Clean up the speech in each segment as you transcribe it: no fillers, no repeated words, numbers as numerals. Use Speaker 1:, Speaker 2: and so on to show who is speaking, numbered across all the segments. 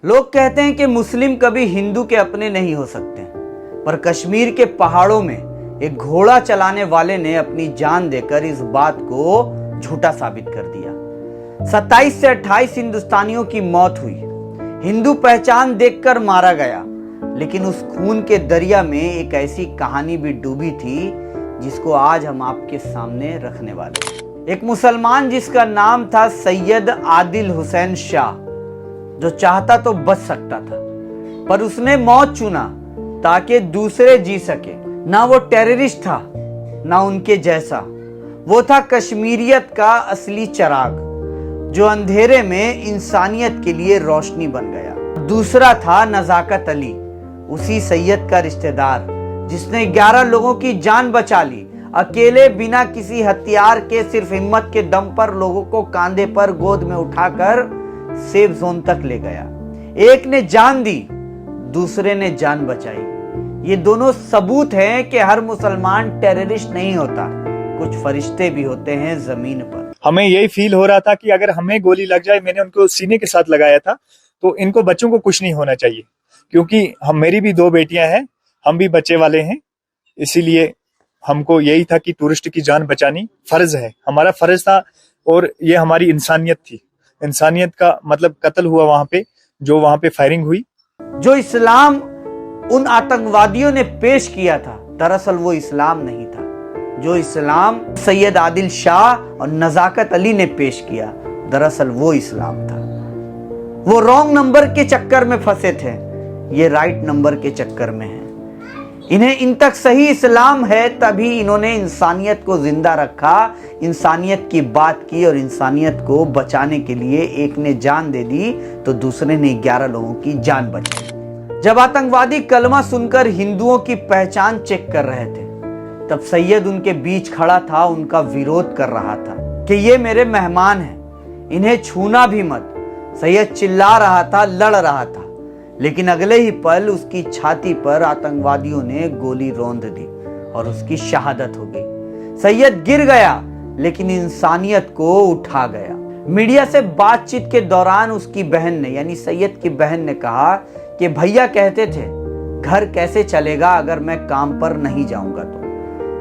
Speaker 1: लोग कहते हैं कि मुस्लिम कभी हिंदू के अपने नहीं हो सकते, पर कश्मीर के पहाड़ों में एक घोड़ा चलाने वाले ने अपनी जान देकर इस बात को झूठा साबित कर दिया। 27 से 28 हिंदुस्तानियों की मौत हुई, हिंदू पहचान देखकर मारा गया, लेकिन उस खून के दरिया में एक ऐसी कहानी भी डूबी थी जिसको आज हम आपके सामने रखने वाले हैं। एक मुसलमान जिसका नाम था सैयद आदिल हुसैन शाह, जो चाहता तो बच सकता था, पर उसने मौत चुना ताकि दूसरे जी सके। ना वो टेररिस्ट था, ना उनके जैसा, वो था कश्मीरियत का असली चिराग, जो अंधेरे में इंसानियत के लिए रोशनी बन गया। दूसरा था नजाकत अली, उसी सैयद का रिश्तेदार जिसने 11 लोगों की जान बचा ली, अकेले बिना किसी हथियार के, सिर्फ हिम्मत के दम पर लोगों को कांधे पर गोद में उठाकर सेफ जोन तक ले गया। एक ने जान दी, दूसरे ने जान बचाई। ये दोनों सबूत हैं कि हर मुसलमान टेररिस्ट नहीं होता, कुछ फरिश्ते भी होते हैं जमीन पर।
Speaker 2: हमें यही फील हो रहा था कि अगर हमें गोली लग जाए, मैंने उनको सीने के साथ लगाया था, तो इनको बच्चों को कुछ नहीं होना चाहिए, क्योंकि मेरी भी 2 बेटियां हैं, हम भी बच्चे वाले हैं। इसीलिए हमको यही था कि टूरिस्ट की जान बचानी फर्ज है, हमारा फर्ज था, और ये हमारी इंसानियत थी। इंसानियत का मतलब कत्ल हुआ वहां पे, जो वहां पे फायरिंग हुई।
Speaker 1: जो इस्लाम उन आतंकवादियों ने पेश किया था, दरअसल वो इस्लाम नहीं था। जो इस्लाम सैयद आदिल शाह और नजाकत अली ने पेश किया, दरअसल वो इस्लाम था। वो रॉन्ग नंबर के चक्कर में फंसे थे, ये राइट नंबर के चक्कर में हैं। इन्हें इन तक सही इस्लाम है, तभी इन्होंने इंसानियत को जिंदा रखा, इंसानियत की बात की, और इंसानियत को बचाने के लिए एक ने जान दे दी तो दूसरे ने 11 लोगों की जान बचाई। जब आतंकवादी कलमा सुनकर हिंदुओं की पहचान चेक कर रहे थे, तब सैयद उनके बीच खड़ा था, उनका विरोध कर रहा था कि ये मेरे मेहमान हैं, इन्हें छूना भी मत। सैयद चिल्ला रहा था, लड़ रहा था, लेकिन अगले ही पल उसकी छाती पर आतंकवादियों ने गोली रौंद दी और उसकी शहादत हो गई। सैयद गिर गया, लेकिन इंसानियत को उठा गया। मीडिया से बातचीत के दौरान उसकी बहन ने, यानी सैयद की बहन ने कहा कि भैया कहते थे घर कैसे चलेगा अगर मैं काम पर नहीं जाऊंगा तो,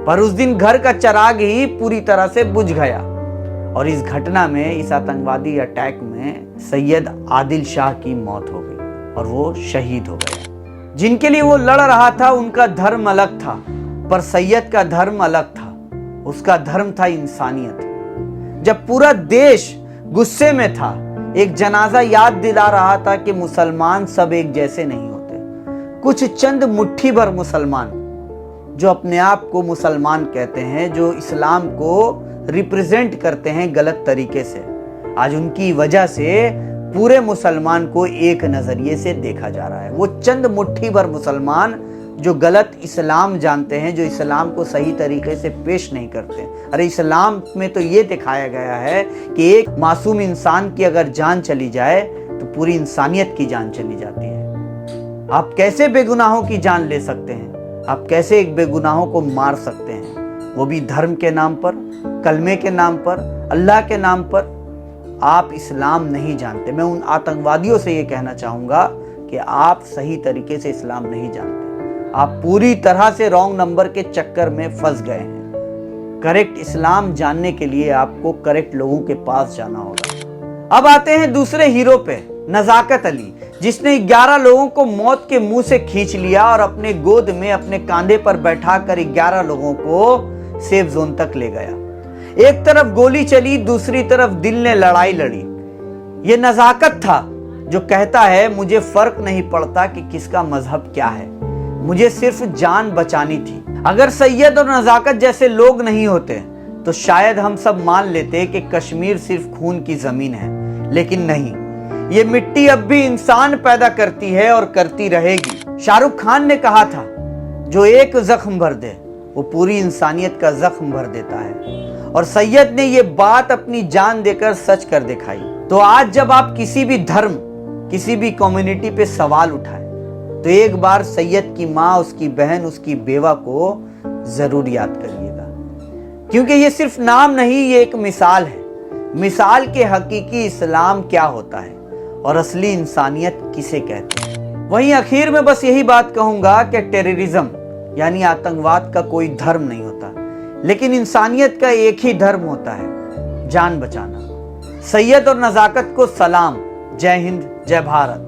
Speaker 1: पर उस दिन घर का चिराग ही पूरी तरह से बुझ गया। और इस घटना में, इस आतंकवादी अटैक में सैयद आदिल शाह की मौत हो गई और वो शहीद हो गया। जिनके लिए वो लड़ रहा था उनका धर्म अलग था, पर सैयद का धर्म अलग था। उसका धर्म था इंसानियत। जब पूरा देश गुस्से में था, एक जनाजा याद दिला रहा था कि मुसलमान सब एक जैसे नहीं होते। कुछ चंद मुट्ठी भर मुसलमान जो अपने आप को मुसलमान कहते हैं, जो इस्लाम को रिप्रेजेंट करते हैं गलत तरीके से, आज उनकी वजह से पूरे मुसलमान को एक नजरिए से देखा जा रहा है। वो चंद मुट्ठी भर मुसलमान जो गलत इस्लाम जानते हैं, जो इस्लाम को सही तरीके से पेश नहीं करते। अरे इस्लाम में तो ये दिखाया गया है कि एक मासूम इंसान की अगर जान चली जाए तो पूरी इंसानियत की जान चली जाती है। आप कैसे बेगुनाहों की जान ले सकते हैं? आप कैसे एक बेगुनाहों को मार सकते हैं, वो भी धर्म के नाम पर, कलमे के नाम पर, अल्लाह के नाम पर? आप इस्लाम नहीं जानते। मैं उन आतंकवादियों से ये कहना चाहूंगा कि आप सही तरीके से इस्लाम नहीं जानते, आप पूरी तरह से रॉन्ग नंबर के चक्कर में फंस गए हैं। करेक्ट इस्लाम जानने के लिए आपको करेक्ट लोगों के पास जाना होगा। अब आते हैं दूसरे हीरो पे, नजाकत अली, जिसने 11 लोगों को मौत के मुंह से खींच लिया और अपने गोद में, अपने कांधे पर बैठाकर 11 लोगों को सेफ जोन तक ले गया। एक तरफ गोली चली, दूसरी तरफ दिल ने लड़ाई लड़ी। ये नजाकत था जो कहता है मुझे फर्क नहीं पड़ता कि किसका मजहब क्या है, मुझे सिर्फ जान बचानी थी। अगर सैयद और नजाकत जैसे लोग नहीं होते तो शायद हम सब मान लेते कि कश्मीर सिर्फ खून की जमीन है, लेकिन नहीं, ये मिट्टी अब भी इंसान पैदा करती है और करती रहेगी। शाहरुख खान ने कहा था, जो एक जख्म भर दे वो पूरी इंसानियत का जख्म भर देता है, और सैयद ने ये बात अपनी जान देकर सच कर दिखाई। तो आज जब आप किसी भी धर्म, किसी भी कम्युनिटी पे सवाल उठाएं, तो एक बार सैयद की माँ, उसकी बहन, उसकी बेवा को जरूर याद करिएगा। क्योंकि ये सिर्फ नाम नहीं, ये एक मिसाल है। मिसाल के हकीकी इस्लाम क्या होता है और असली इंसानियत किसे कहते हैं। वहीं आखिर में बस यही बात कहूंगा कि टेररिज्म यानी आतंकवाद का कोई धर्म नहीं होता, लेकिन इंसानियत का एक ही धर्म होता है, जान बचाना। सैयद और नजाकत को सलाम। जय हिंद, जय भारत।